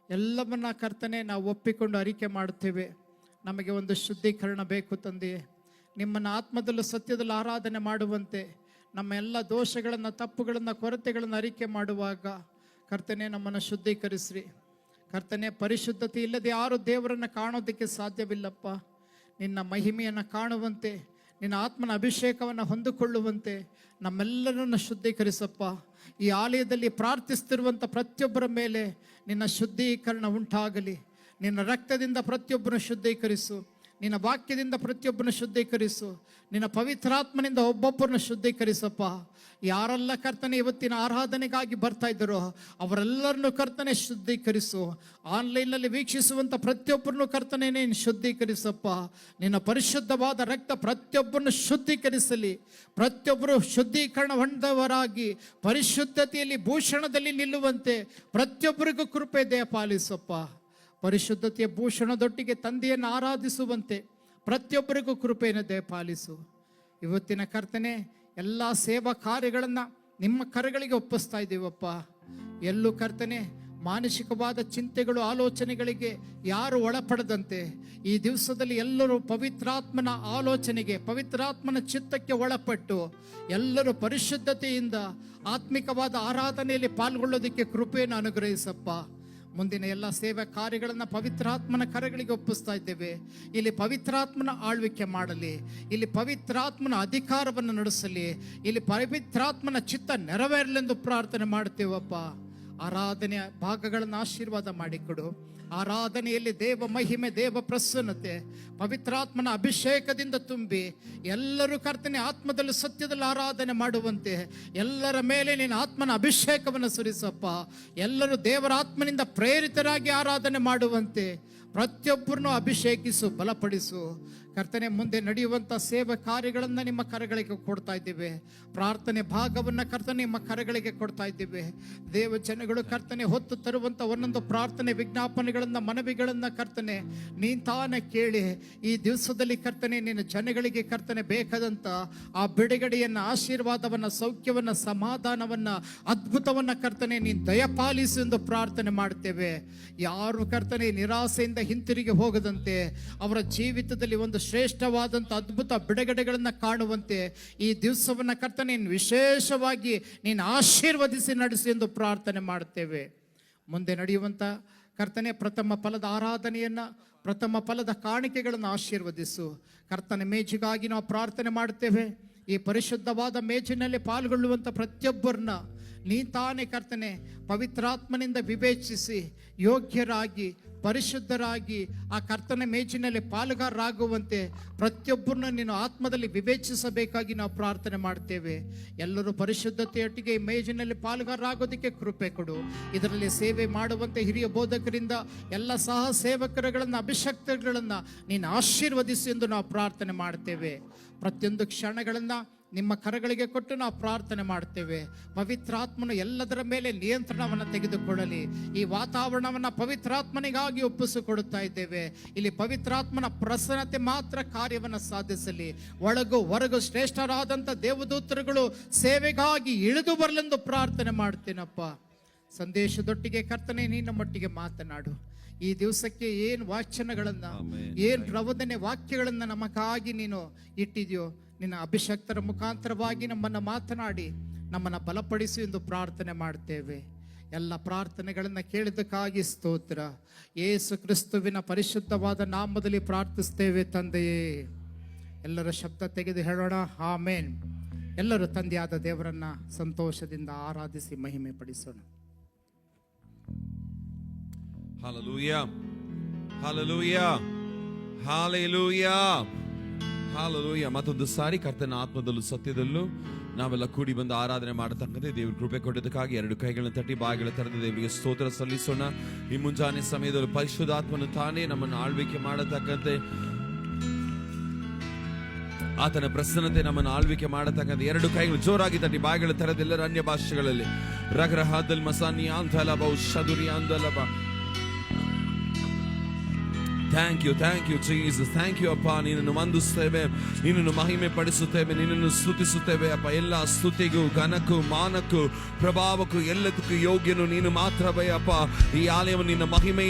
ಎಲ್ಲವನ್ನ ಕರ್ತನೆ ನಾವು ಒಪ್ಪಿಕೊಂಡು ಅರಿಕೆ ಮಾಡುತ್ತೇವೆ. ನಮಗೆ ಒಂದು ಶುದ್ಧೀಕರಣ ಬೇಕು ತಂದೆಯೇ. ನಿಮ್ಮನ್ನು ಆತ್ಮದಲ್ಲೂ ಸತ್ಯದಲ್ಲೂ ಆರಾಧನೆ ಮಾಡುವಂತೆ ನಮ್ಮ ಎಲ್ಲ ದೋಷಗಳನ್ನು, ತಪ್ಪುಗಳನ್ನು, ಕೊರತೆಗಳನ್ನು ಅರಿಕೆ ಮಾಡುವಾಗ ಕರ್ತನೆ ನಮ್ಮನ್ನು ಶುದ್ಧೀಕರಿಸ್ರಿ. ಕರ್ತನೆ, ಪರಿಶುದ್ಧತೆ ಇಲ್ಲದೆ ಯಾರು ದೇವರನ್ನು ಕಾಣೋದಕ್ಕೆ ಸಾಧ್ಯವಿಲ್ಲಪ್ಪ. ನಿನ್ನ ಮಹಿಮೆಯನ್ನು ಕಾಣುವಂತೆ, ನಿನ್ನ ಆತ್ಮನ ಅಭಿಷೇಕವನ್ನು ಹೊಂದಿಕೊಳ್ಳುವಂತೆ ನಮ್ಮೆಲ್ಲರನ್ನು ಶುದ್ಧೀಕರಿಸಪ್ಪ. ಈ ಆಲಯದಲ್ಲಿ ಪ್ರಾರ್ಥಿಸ್ತಿರುವಂಥ ಪ್ರತಿಯೊಬ್ಬರ ಮೇಲೆ ನಿನ್ನ ಶುದ್ಧೀಕರಣ ಉಂಟಾಗಲಿ. ನಿನ್ನ ರಕ್ತದಿಂದ ಪ್ರತಿಯೊಬ್ಬರನ್ನು ಶುದ್ಧೀಕರಿಸು. ನಿನ್ನ ವಾಕ್ಯದಿಂದ ಪ್ರತಿಯೊಬ್ಬರನ್ನು ಶುದ್ಧೀಕರಿಸು. ನಿನ್ನ ಪವಿತ್ರಾತ್ಮನಿಂದ ಒಬ್ಬೊಬ್ಬರನ್ನು ಶುದ್ಧೀಕರಿಸಪ್ಪ. ಯಾರೆಲ್ಲ ಕರ್ತನೆ ಇವತ್ತಿನ ಆರಾಧನೆಗಾಗಿ ಬರ್ತಾ ಇದ್ದರೋ ಅವರೆಲ್ಲರನ್ನು ಕರ್ತನೆ ಶುದ್ಧೀಕರಿಸು. ಆನ್ಲೈನ್ನಲ್ಲಿ ವೀಕ್ಷಿಸುವಂಥ ಪ್ರತಿಯೊಬ್ಬರನ್ನು ಕರ್ತನೆ ನೀನು ಶುದ್ಧೀಕರಿಸಪ್ಪ. ನಿನ್ನ ಪರಿಶುದ್ಧವಾದ ರಕ್ತ ಪ್ರತಿಯೊಬ್ಬರನ್ನು ಶುದ್ಧೀಕರಿಸಲಿ. ಪ್ರತಿಯೊಬ್ಬರು ಶುದ್ಧೀಕರಣ ಹೊಂದವರಾಗಿ ಪರಿಶುದ್ಧತೆಯಲ್ಲಿ, ಭೂಷಣದಲ್ಲಿ ನಿಲ್ಲುವಂತೆ ಪ್ರತಿಯೊಬ್ಬರಿಗೂ ಕೃಪೆ ದಯಪಾಲಿಸಪ್ಪ. ಪರಿಶುದ್ಧತೆಯ ಭೂಷಣದೊಟ್ಟಿಗೆ ತಂದೆಯನ್ನು ಆರಾಧಿಸುವಂತೆ ಪ್ರತಿಯೊಬ್ಬರಿಗೂ ಕೃಪೆಯನ್ನು ದಯಪಾಲಿಸು. ಇವತ್ತಿನ ಕರ್ತನೆ ಎಲ್ಲ ಸೇವಾ ಕಾರ್ಯಗಳನ್ನು ನಿಮ್ಮ ಕರಗಳಿಗೆ ಒಪ್ಪಿಸ್ತಾ ಇದ್ದೀವಪ್ಪ. ಎಲ್ಲೂ ಕರ್ತನೆ ಮಾನಸಿಕವಾದ ಚಿಂತೆಗಳು, ಆಲೋಚನೆಗಳಿಗೆ ಯಾರು ಒಳಪಡದಂತೆ ಈ ದಿವಸದಲ್ಲಿ ಎಲ್ಲರೂ ಪವಿತ್ರಾತ್ಮನ ಆಲೋಚನೆಗೆ, ಪವಿತ್ರಾತ್ಮನ ಚಿತ್ತಕ್ಕೆ ಒಳಪಟ್ಟು ಎಲ್ಲರೂ ಪರಿಶುದ್ಧತೆಯಿಂದ ಆತ್ಮಿಕವಾದ ಆರಾಧನೆಯಲ್ಲಿ ಪಾಲ್ಗೊಳ್ಳೋದಕ್ಕೆ ಕೃಪೆಯನ್ನು ಅನುಗ್ರಹಿಸಪ್ಪ. ಮುಂದಿನ ಎಲ್ಲ ಸೇವಾ ಕಾರ್ಯಗಳನ್ನು ಪವಿತ್ರಾತ್ಮನ ಕರಗಳಿಗೆ ಒಪ್ಪಿಸ್ತಾ ಇದ್ದೇವೆ. ಇಲ್ಲಿ ಪವಿತ್ರಾತ್ಮನ ಆಳ್ವಿಕೆ ಮಾಡಲಿ, ಇಲ್ಲಿ ಪವಿತ್ರಾತ್ಮನ ಅಧಿಕಾರವನ್ನು ನಡೆಸಲಿ, ಇಲ್ಲಿ ಪವಿತ್ರಾತ್ಮನ ಚಿತ್ತ ನೆರವೇರಲೆಂದು ಪ್ರಾರ್ಥನೆ ಮಾಡ್ತೇವಪ್ಪ. ಆರಾಧನೆಯ ಭಾಗಗಳನ್ನು ಆಶೀರ್ವಾದ ಮಾಡಿಕೊಡು. ಆರಾಧನೆಯಲ್ಲಿ ದೇವ ಮಹಿಮೆ, ದೇವ ಪ್ರಸನ್ನತೆ, ಪವಿತ್ರಾತ್ಮನ ಅಭಿಷೇಕದಿಂದ ತುಂಬಿ ಎಲ್ಲರೂ ಕರ್ತನೆ ಆತ್ಮದಲ್ಲಿ ಸತ್ಯದಲ್ಲಿ ಆರಾಧನೆ ಮಾಡುವಂತೆ ಎಲ್ಲರ ಮೇಲೆ ನೀನು ಆತ್ಮನ ಅಭಿಷೇಕವನ್ನು ಸುರಿಸಪ್ಪ. ಎಲ್ಲರೂ ದೇವರ ಆತ್ಮನಿಂದ ಪ್ರೇರಿತರಾಗಿ ಆರಾಧನೆ ಮಾಡುವಂತೆ ಪ್ರತಿಯೊಬ್ಬರನ್ನು ಅಭಿಷೇಕಿಸು, ಬಲಪಡಿಸು. ಕರ್ತನೆ, ಮುಂದೆ ನಡೆಯುವಂಥ ಸೇವಾ ಕಾರ್ಯಗಳನ್ನು ನಿಮ್ಮ ಕರಗಳಿಗೆ ಕೊಡ್ತಾ ಇದ್ದೇವೆ. ಪ್ರಾರ್ಥನೆ ಭಾಗವನ್ನು ಕರ್ತನೆ ನಿಮ್ಮ ಕರಗಳಿಗೆ ಕೊಡ್ತಾ ಇದ್ದೇವೆ. ದೇವ ಜನಗಳು ಕರ್ತನೆ ಹೊತ್ತು ತರುವಂಥ ಒಂದೊಂದು ಪ್ರಾರ್ಥನೆ ವಿಜ್ಞಾಪನೆಗಳನ್ನು, ಮನವಿಗಳನ್ನು ಕರ್ತನೆ ನೀನು ತಾನೇ ಕೇಳಿ ಈ ದಿವಸದಲ್ಲಿ ಕರ್ತನೆ ನಿನ್ನ ಜನಗಳಿಗೆ ಕರ್ತನೆ ಬೇಕಾದಂಥ ಆ ಬಿಡುಗಡೆಯನ್ನು, ಆಶೀರ್ವಾದವನ್ನು, ಸೌಖ್ಯವನ್ನು, ಸಮಾಧಾನವನ್ನು, ಅದ್ಭುತವನ್ನು ಕರ್ತನೆ ನೀನು ದಯಪಾಲಿಸು ಎಂದು ಪ್ರಾರ್ಥನೆ ಮಾಡ್ತೇವೆ. ಯಾರು ಕರ್ತನೆ ನಿರಾಸೆಯಿಂದ ಹಿಂತಿರುಗಿ ಹೋಗದಂತೆ ಅವರ ಜೀವಿತದಲ್ಲಿ ಒಂದು ಶ್ರೇಷ್ಠವಾದಂಥ ಅದ್ಭುತ ಬಿಡುಗಡೆಗಳನ್ನು ಕಾಣುವಂತೆ ಈ ದಿವಸವನ್ನು ಕರ್ತನೆ ವಿಶೇಷವಾಗಿ ನೀನು ಆಶೀರ್ವದಿಸಿ ನಡೆಸಿ ಎಂದು ಪ್ರಾರ್ಥನೆ ಮಾಡ್ತೇವೆ. ಮುಂದೆ ನಡೆಯುವಂಥ ಕರ್ತನೆ ಪ್ರಥಮ ಫಲದ ಆರಾಧನೆಯನ್ನು, ಪ್ರಥಮ ಫಲದ ಕಾಣಿಕೆಗಳನ್ನು ಆಶೀರ್ವದಿಸು. ಕರ್ತನೆ ಮೇಜಿಗಾಗಿ ನಾವು ಪ್ರಾರ್ಥನೆ ಮಾಡ್ತೇವೆ. ಈ ಪರಿಶುದ್ಧವಾದ ಮೇಜಿನಲ್ಲಿ ಪಾಲ್ಗೊಳ್ಳುವಂಥ ಪ್ರತಿಯೊಬ್ಬರನ್ನ ನೀ ತಾನೇ ಕರ್ತನೆ ಪವಿತ್ರಾತ್ಮನಿಂದ ವಿವೇಚಿಸಿ ಯೋಗ್ಯರಾಗಿ, ಪರಿಶುದ್ಧರಾಗಿ ಆ ಕರ್ತನ ಮೇಜಿನಲ್ಲಿ ಪಾಲುಗಾರರಾಗುವಂತೆ ಪ್ರತಿಯೊಬ್ಬರನ್ನ ನೀನು ಆತ್ಮದಲ್ಲಿ ವಿವೇಚಿಸಬೇಕಾಗಿ ನಾವು ಪ್ರಾರ್ಥನೆ ಮಾಡ್ತೇವೆ. ಎಲ್ಲರೂ ಪರಿಶುದ್ಧತೆಯೊಟ್ಟಿಗೆ ಈ ಮೇಜಿನಲ್ಲಿ ಪಾಲುಗಾರರಾಗೋದಕ್ಕೆ ಕೃಪೆ ಕೊಡು. ಇದರಲ್ಲಿ ಸೇವೆ ಮಾಡುವಂತೆ ಹಿರಿಯ ಬೋಧಕರಿಂದ ಎಲ್ಲ ಸಹ ಸೇವಕರುಗಳನ್ನು, ಅಭಿಷಕ್ತಗಳನ್ನು ನೀನು ಆಶೀರ್ವದಿಸಿ ಎಂದು ನಾವು ಪ್ರಾರ್ಥನೆ ಮಾಡ್ತೇವೆ. ಪ್ರತಿಯೊಂದು ಕ್ಷಣಗಳನ್ನು ನಿಮ್ಮ ಕರಗಳಿಗೆ ಕೊಟ್ಟು ನಾವು ಪ್ರಾರ್ಥನೆ ಮಾಡ್ತೇವೆ. ಪವಿತ್ರಾತ್ಮನು ಎಲ್ಲದರ ಮೇಲೆ ನಿಯಂತ್ರಣವನ್ನು ತೆಗೆದುಕೊಳ್ಳಲಿ. ಈ ವಾತಾವರಣವನ್ನು ಪವಿತ್ರಾತ್ಮನಿಗಾಗಿ ಒಪ್ಪಿಸಿಕೊಡುತ್ತಾ ಇದ್ದೇವೆ. ಇಲ್ಲಿ ಪವಿತ್ರಾತ್ಮನ ಪ್ರಸನ್ನತೆ ಮಾತ್ರ ಕಾರ್ಯವನ್ನು ಸಾಧಿಸಲಿ. ಒಳಗು ಹೊರಗು ಶ್ರೇಷ್ಠರಾದಂಥ ದೇವದೂತರುಗಳು ಸೇವೆಗಾಗಿ ಇಳಿದು ಬರಲೆಂದು ಪ್ರಾರ್ಥನೆ ಮಾಡ್ತೇನಪ್ಪ. ಸಂದೇಶದೊಟ್ಟಿಗೆ ಕರ್ತನೆ ನಿನ್ನ ಮಟ್ಟಿಗೆ ಮಾತನಾಡು. ಈ ದಿವಸಕ್ಕೆ ಏನು ವಾಚನಗಳನ್ನು, ಏನು ಪ್ರಬೋಧನೆ ವಾಕ್ಯಗಳನ್ನು ನಮಗಾಗಿ ನೀನು ಇಟ್ಟಿದೆಯೋ ನಿನ್ನ ಅಭಿಷಕ್ತರ ಮುಖಾಂತರವಾಗಿ ನಮ್ಮನ್ನು ಮಾತನಾಡಿ ನಮ್ಮನ್ನು ಬಲಪಡಿಸು ಎಂದು ಪ್ರಾರ್ಥನೆ ಮಾಡ್ತೇವೆ. ಎಲ್ಲ ಪ್ರಾರ್ಥನೆಗಳನ್ನು ಕೇಳಿದ್ದಕ್ಕಾಗಿ ಸ್ತೋತ್ರ. ಯೇಸು ಕ್ರಿಸ್ತುವಿನ ಪರಿಶುದ್ಧವಾದ ನಾಮದಲ್ಲಿ ಪ್ರಾರ್ಥಿಸ್ತೇವೆ ತಂದೆಯೇ. ಎಲ್ಲರ ಶಬ್ದ ತೆಗೆದು ಹೇಳೋಣ, ಆಮೇನ್. ಎಲ್ಲರೂ ತಂದೆಯಾದ ದೇವರನ್ನ ಸಂತೋಷದಿಂದ ಆರಾಧಿಸಿ ಮಹಿಮೆ ಪಡಿಸೋಣ. Hallelujah. Hallelujah. Hallelujah. Hallelujah. ಮತ್ತೊಂದು ಸಾರಿ ಕರ್ತನ ಆತ್ಮದಲ್ಲೂ ಸತ್ಯದಲ್ಲೂ ನಾವೆಲ್ಲ ಕೂಡಿ ಬಂದು ಆರಾಧನೆ ಮಾಡತಕ್ಕಂತೆ ದೇವರು ಕೃಪೆ ಕೊಟ್ಟಿದ್ದಕ್ಕಾಗಿ ಎರಡು ಕೈಗಳನ್ನು ತಟ್ಟಿ ಬಾಯಿಗಳ ತೆರೆದು ದೇವರಿಗೆ ಸ್ತೋತ್ರ ಸಲ್ಲಿಸೋಣ. ಈ ಮುಂಜಾನೆ ಸಮಯದಲ್ಲಿ ಪರಿಶುದ್ಧಾತ್ಮನು ತಾನೇ ನಮ್ಮನ್ನು ಆಳ್ವಿಕೆ ಮಾಡತಕ್ಕಂತೆ, ಆತನ ಪ್ರಸನ್ನತೆ ನಮ್ಮನ್ನು ಆಳ್ವಿಕೆ ಮಾಡತಕ್ಕಂತೆ ಎರಡು ಕೈಗಳು ಜೋರಾಗಿ ತಟ್ಟಿ ಬಾಯಿಗಳ ತೆರೆದು ಎಲ್ಲರ ಅನ್ಯ ಭಾಷೆಗಳಲ್ಲಿ ರಗ್ರಹಾದಲ್ ಮಸಾನಿ ಆಂಧಲಬ ಶದುರಿ ಆಂಧಲಬ thank you Jesus. Thank you ಅಪ್ಪ. ನಿನ್ನನ್ನು ವಂದಿಸ್ತೇವೆ, ನಿನ್ನನ್ನು ಮಹಿಮೆ ಪಡಿಸುತ್ತೇವೆ, ನಿನ್ನನ್ನು ಸ್ತುತಿಸುತ್ತೇವೆ ಅಪ್ಪ. ಎಲ್ಲ ಸ್ತುತಿಗೂ ಘನಕ್ಕೂ ಮಾನಕ್ಕೂ ಪ್ರಭಾವಕ್ಕೂ ಎಲ್ಲದಕ್ಕೂ ಯೋಗ್ಯನು ನೀನು ಮಾತ್ರವೇ ಅಪ್ಪ. ಈ ಆಲಯವನ್ನು ನಿನ್ನ ಮಹಿಮೆ